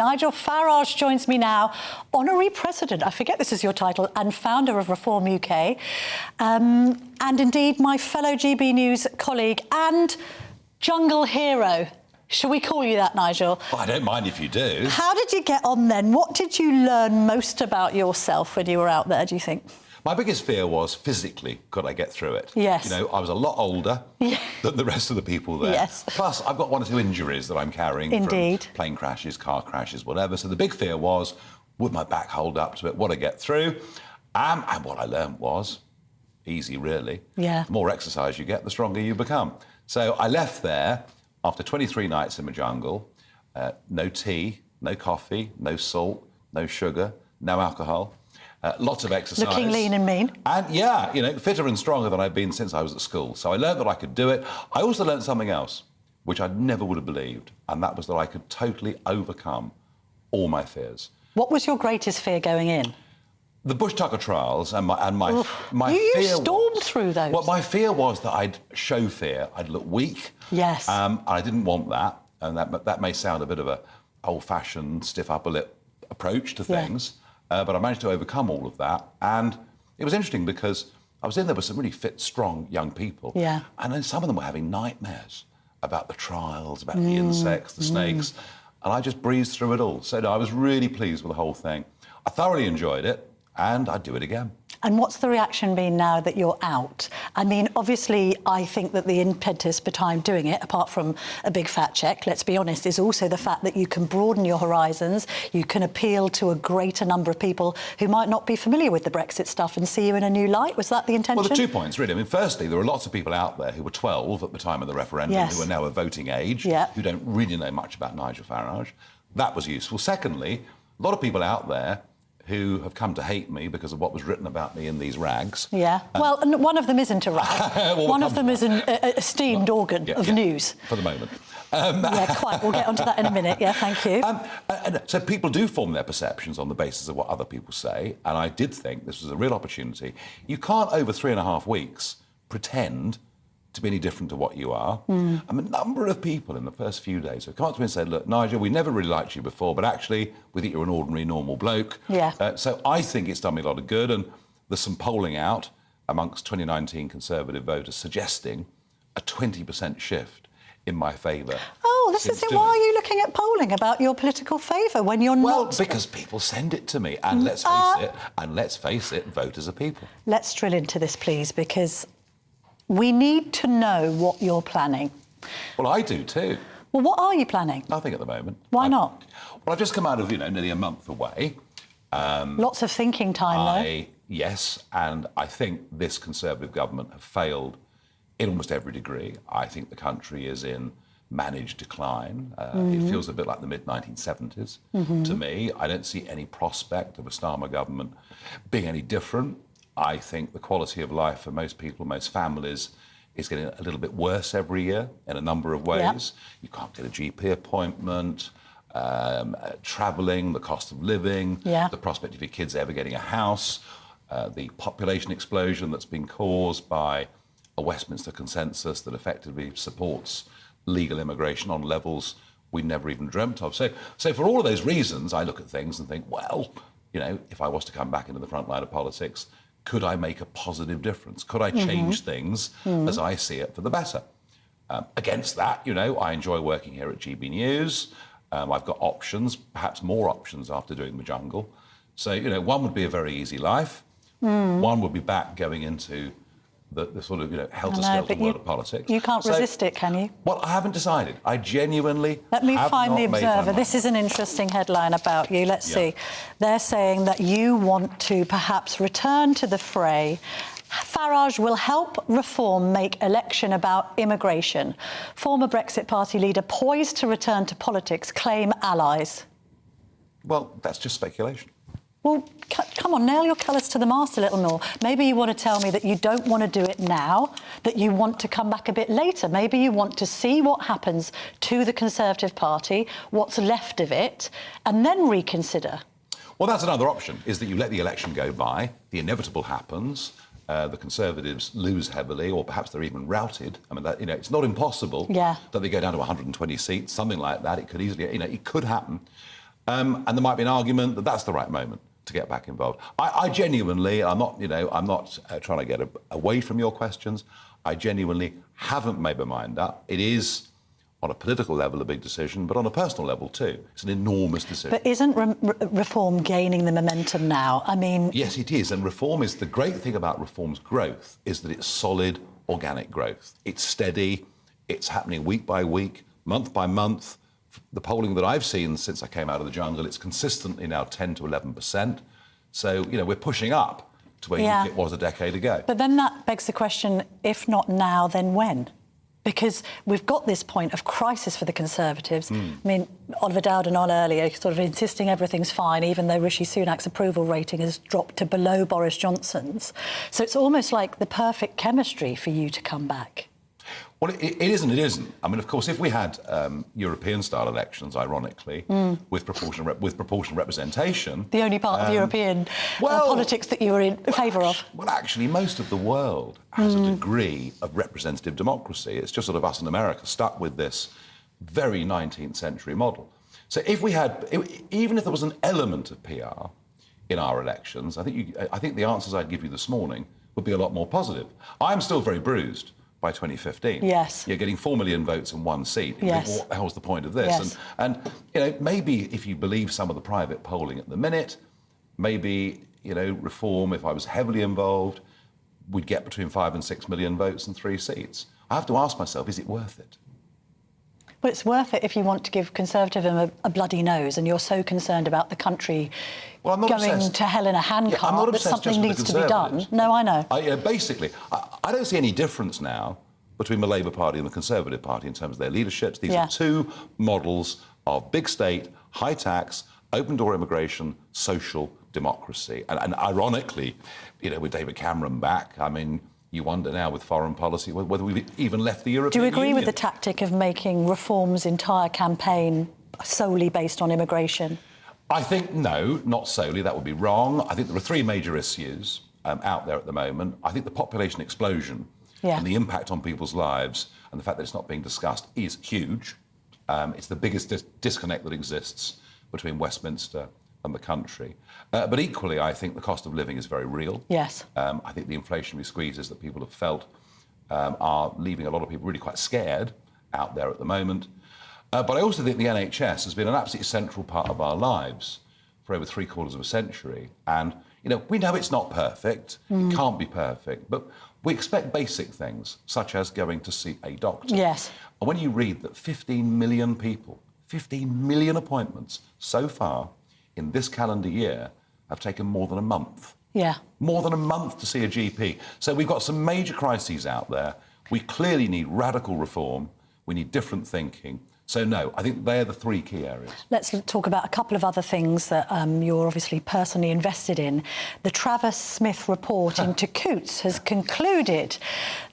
Nigel Farage joins me now, Honorary President, I forget this is your title, and founder of Reform UK, and indeed my fellow GB News colleague and jungle hero. Shall we call you that, Nigel? Well, I don't mind if you do. How did you get on then? What did you learn most about yourself when you were out there, do you think? My biggest fear was physically, could I get through it? Yes. You know, I was a lot older than the rest of the people there. Yes. Plus, I've got 1 or 2 injuries that I'm carrying Indeed. from plane crashes, car crashes, whatever. So the big fear was, would my back hold up to it? Would I get through? And what I learned was, easy really. Yeah. The more exercise you get, the stronger you become. So I left there after 23 nights in the jungle, no tea, no coffee, no salt, no sugar, no alcohol. Lots of exercise. Looking lean and mean. And, yeah, you know, fitter and stronger than I've been since I was at school. So I learned that I could do it. I also learned something else, which I never would have believed, and that was that I could totally overcome all my fears. What was your greatest fear going in? The Bush Tucker trials and my you fear stormed through those. Well, my fear was that I'd show fear, I'd look weak. Yes. And I didn't want that, and that may sound a bit of a old-fashioned, stiff upper lip approach to things. Yeah. But I managed to overcome all of that. And it was interesting because I was in there with some really fit, strong young people. Yeah. And then some of them were having nightmares about the trials, about the insects, the snakes. And I just breezed through it all. So no, I was really pleased with the whole thing. I thoroughly enjoyed it, and I'd do it again. And what's the reaction been now that you're out? I mean, obviously, I think that the impetus behind doing it, apart from a big fat check, let's be honest, is also the fact that you can broaden your horizons, you can appeal to a greater number of people who might not be familiar with the Brexit stuff and see you in a new light. Was that the intention? Well, there are 2 points, really. I mean, firstly, there are lots of people out there who were 12 at the time of the referendum who are now of voting age, who don't really know much about Nigel Farage. That was useful. Secondly, a lot of people out there who have come to hate me because of what was written about me in these rags. Yeah. Well, one of them isn't a rag. Well, one of them is an esteemed organ of news. For the moment. Yeah, quite. We'll get onto that in a minute. Yeah, thank you. And so people do form their perceptions on the basis of what other people say, and I did think this was a real opportunity. You can't, over 3.5 weeks, pretend to be any different to what you are. I mean, a number of people in the first few days have come up to me and said, look, Nigel, we never really liked you before, but actually we think you're an ordinary, normal bloke. Yeah. So I think it's done me a lot of good, and there's some polling out amongst 2019 Conservative voters suggesting a 20% shift in my favour. Oh, this is it. Why are you looking at polling about your political favour when you're not... Well, because people send it to me, and let's face it, voters are people. Let's drill into this, please, because we need to know what you're planning. Well, I do too. Well, what are you planning? Nothing at the moment. Why not? Well, I've just come out of, nearly a month away. Lots of thinking time, though. Yes, and I think this Conservative government have failed in almost every degree. I think the country is in managed decline. It feels a bit like the mid-1970s to me. I don't see any prospect of a Starmer government being any different. I think the quality of life for most people, most families, is getting a little bit worse every year in a number of ways. Yep. You can't get a GP appointment, travelling, the cost of living, the prospect of your kids ever getting a house, the population explosion that's been caused by a Westminster consensus that effectively supports legal immigration on levels we never even dreamt of. So for all of those reasons, I look at things and think, well, if I was to come back into the front line of politics, could I make a positive difference? Could I change things as I see it for the better? Against that, I enjoy working here at GB News. I've got options, perhaps more options after doing the jungle. So, one would be a very easy life. One would be back going into the sort of, helter-skelter world of politics. You can't resist it, can you? Well, I haven't decided. I genuinely Let me find the Observer. This is an interesting headline about you. Let's see. They're saying that you want to perhaps return to the fray. Farage will help Reform make election about immigration. Former Brexit Party leader poised to return to politics, claim allies. Well, that's just speculation. Well, come on, nail your colours to the mast a little more. Maybe you want to tell me that you don't want to do it now, that you want to come back a bit later. Maybe you want to see what happens to the Conservative Party, what's left of it, and then reconsider. Well, that's another option, is that you let the election go by, the inevitable happens, the Conservatives lose heavily, or perhaps they're even routed. I mean, it's not impossible that they go down to 120 seats, something like that. It could easily, it could happen. And there might be an argument that that's the right moment to get back involved. I genuinely, I'm not trying to get away from your questions. I genuinely haven't made my mind up. It is, on a political level, a big decision, but on a personal level too. It's an enormous decision. But isn't reform gaining the momentum now? I mean... Yes, it is. And reform is... The great thing about reform's growth is that it's solid, organic growth. It's steady. It's happening week by week, month by month. The polling that I've seen since I came out of the jungle, it's consistently now 10 to 11%. So, we're pushing up to where you think it was a decade ago. But then that begs the question, if not now, then when? Because we've got this point of crisis for the Conservatives. I mean, Oliver Dowden on earlier, sort of insisting everything's fine, even though Rishi Sunak's approval rating has dropped to below Boris Johnson's. So it's almost like the perfect chemistry for you to come back. Well, it is and it isn't. I mean, of course, if we had European-style elections, ironically, with proportional representation... The only part of European politics that you were in favour of. Well, actually, most of the world has a degree of representative democracy. It's just sort of us in America stuck with this very 19th century model. So if we had... Even if there was an element of PR in our elections, I think the answers I'd give you this morning would be a lot more positive. I'm still very bruised by 2015. Yes. You're getting 4 million votes in one seat. Yes. What the hell's the point of this? Yes. And maybe if you believe some of the private polling at the minute, maybe, reform, if I was heavily involved, we'd get between 5 and 6 million votes and 3 seats. I have to ask myself, is it worth it? Well, it's worth it if you want to give Conservatism a bloody nose and you're so concerned about the country going to hell in a handcart that something needs to be done. No, I know. Basically, I don't see any difference now between the Labour Party and the Conservative Party in terms of their leaderships. These are two models of big state, high tax, open-door immigration, social democracy. And ironically, with David Cameron back, I mean... You wonder now with foreign policy whether we've even left the European Union. Do you agree with the tactic of making Reform's entire campaign solely based on immigration? I think, no, not solely. That would be wrong. I think there are 3 major issues out there at the moment. I think the population explosion and the impact on people's lives and the fact that it's not being discussed is huge. It's the biggest disconnect that exists between Westminster and the country. But equally, I think the cost of living is very real. Yes. I think the inflationary squeezes that people have felt are leaving a lot of people really quite scared out there at the moment. But I also think the NHS has been an absolutely central part of our lives for over 3/4 of a century. And, we know it's not perfect, it can't be perfect, but we expect basic things, such as going to see a doctor. Yes. And when you read that 15 million people, 15 million appointments so far in this calendar year have taken more than a month. Yeah. More than a month to see a GP. So we've got some major crises out there. We clearly need radical reform. We need different thinking. So, no, I think they're the 3 key areas. Let's talk about a couple of other things that you're obviously personally invested in. The Travis Smith report into Coutts has concluded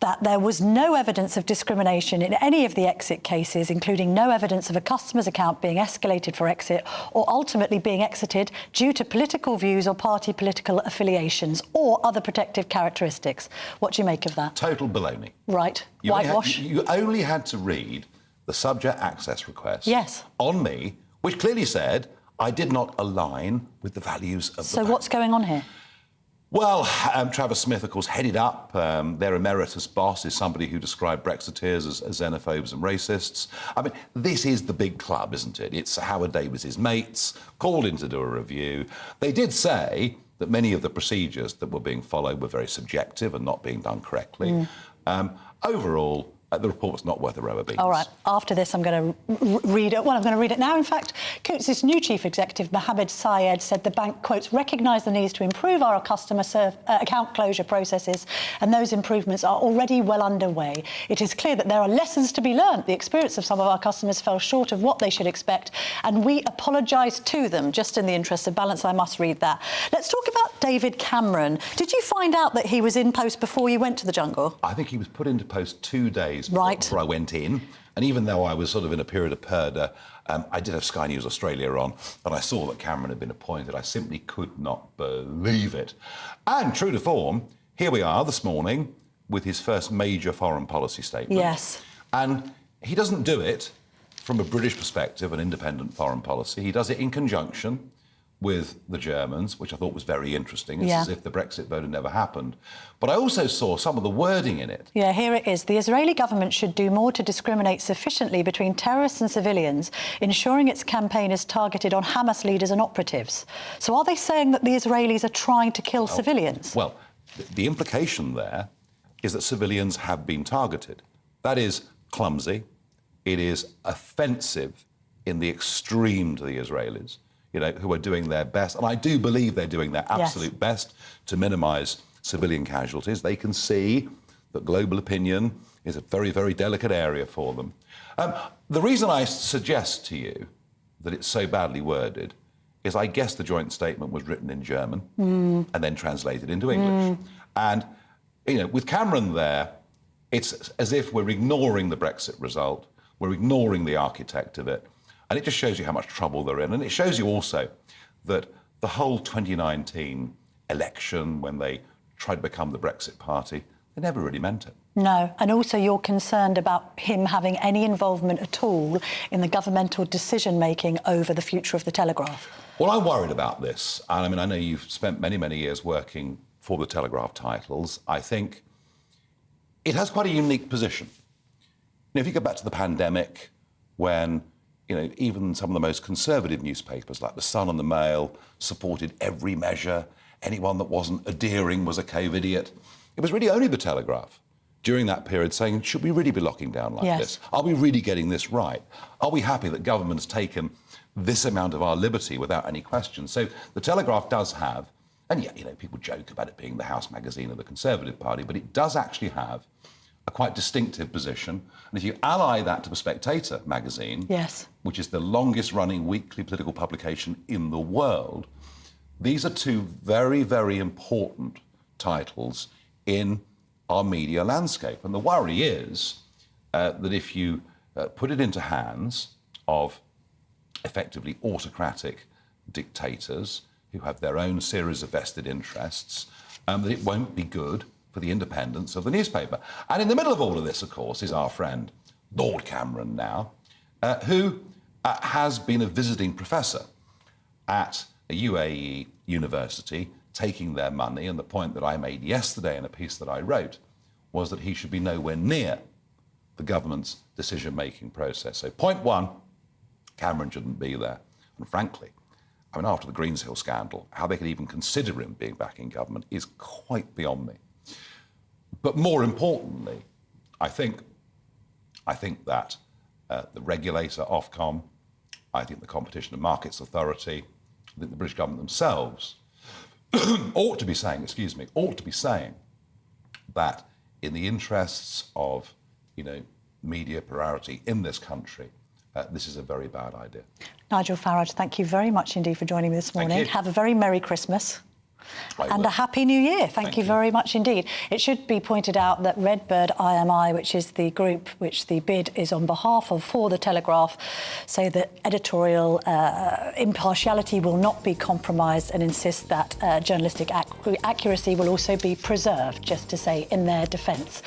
that there was no evidence of discrimination in any of the exit cases, including no evidence of a customer's account being escalated for exit or ultimately being exited due to political views or party political affiliations or other protective characteristics. What do you make of that? Total baloney. Right. Whitewash. You only had to read the subject access request on me, which clearly said I did not align with the values of the So what's going on here? Well, Travis Smith, of course, headed up. Their emeritus boss is somebody who described Brexiteers as xenophobes and racists. I mean, this is the big club, isn't it? It's Howard Davis's mates, called in to do a review. They did say that many of the procedures that were being followed were very subjective and not being done correctly. Overall, the report's not worth a row of beans. All right. After this, I'm going to read it. Well, I'm going to read it now, in fact. Coutts' new chief executive, Mohammed Syed, said the bank, quotes, recognise the need to improve our customer account closure processes, and those improvements are already well underway. It is clear that there are lessons to be learned. The experience of some of our customers fell short of what they should expect, and we apologise to them. Just in the interest of balance, I must read that. Let's talk about David Cameron. Did you find out that he was in post before you went to the jungle? I think he was put into post 2 days before I went in. And even though I was sort of in a period of purdah, I did have Sky News Australia on, and I saw that Cameron had been appointed. I simply could not believe it. And true to form, here we are this morning with his first major foreign policy statement. Yes. And he doesn't do it from a British perspective, an independent foreign policy. He does it in conjunction with the Germans, which I thought was very interesting. It's as if the Brexit vote had never happened. But I also saw some of the wording in it. Yeah, here it is. The Israeli government should do more to discriminate sufficiently between terrorists and civilians, ensuring its campaign is targeted on Hamas leaders and operatives. So are they saying that the Israelis are trying to kill civilians? Well, the implication there is that civilians have been targeted. That is clumsy. It is offensive in the extreme to the Israelis, who are doing their best. And I do believe they're doing their absolute best to minimise civilian casualties. They can see that global opinion is a very, very delicate area for them. The reason I suggest to you that it's so badly worded is I guess the joint statement was written in German and then translated into English. And, with Cameron there, it's as if we're ignoring the Brexit result, we're ignoring the architect of it. And it just shows you how much trouble they're in. And it shows you also that the whole 2019 election, when they tried to become the Brexit party, they never really meant it. No. And also you're concerned about him having any involvement at all in the governmental decision-making over the future of the Telegraph. Well, I'm worried about this. And I know you've spent many, many years working for the Telegraph titles. I think it has quite a unique position. If you go back to the pandemic, when even some of the most conservative newspapers like The Sun and The Mail supported every measure. Anyone that wasn't adhering was a COVID-idiot. It was really only The Telegraph during that period saying, should we really be locking down like this? Are we really getting this right? Are we happy that government's taken this amount of our liberty without any question? So The Telegraph does have, and people joke about it being the house magazine of the Conservative Party, but it does actually have a quite distinctive position. And if you ally that to The Spectator magazine, which is the longest-running weekly political publication in the world, these are two very, very important titles in our media landscape. And the worry is that if you put it into hands of effectively autocratic dictators who have their own series of vested interests, that it won't be good for the independence of the newspaper. And in the middle of all of this, of course, is our friend, Lord Cameron now, who has been a visiting professor at a UAE university, taking their money. And the point that I made yesterday in a piece that I wrote was that he should be nowhere near the government's decision-making process. So point one, Cameron shouldn't be there. And frankly, after the Greenshill scandal, how they could even consider him being back in government is quite beyond me. But more importantly, I think that the regulator, Ofcom, I think the Competition and Markets Authority, I think the British government themselves ought to be saying that in the interests of, media plurality in this country, this is a very bad idea. Nigel Farage, thank you very much indeed for joining me this morning. Have a very Merry Christmas. And a Happy New Year. Thank you very much indeed. It should be pointed out that Redbird IMI, which is the group which the bid is on behalf of for the Telegraph, say that editorial impartiality will not be compromised and insist that journalistic accuracy will also be preserved, just to say in their defence.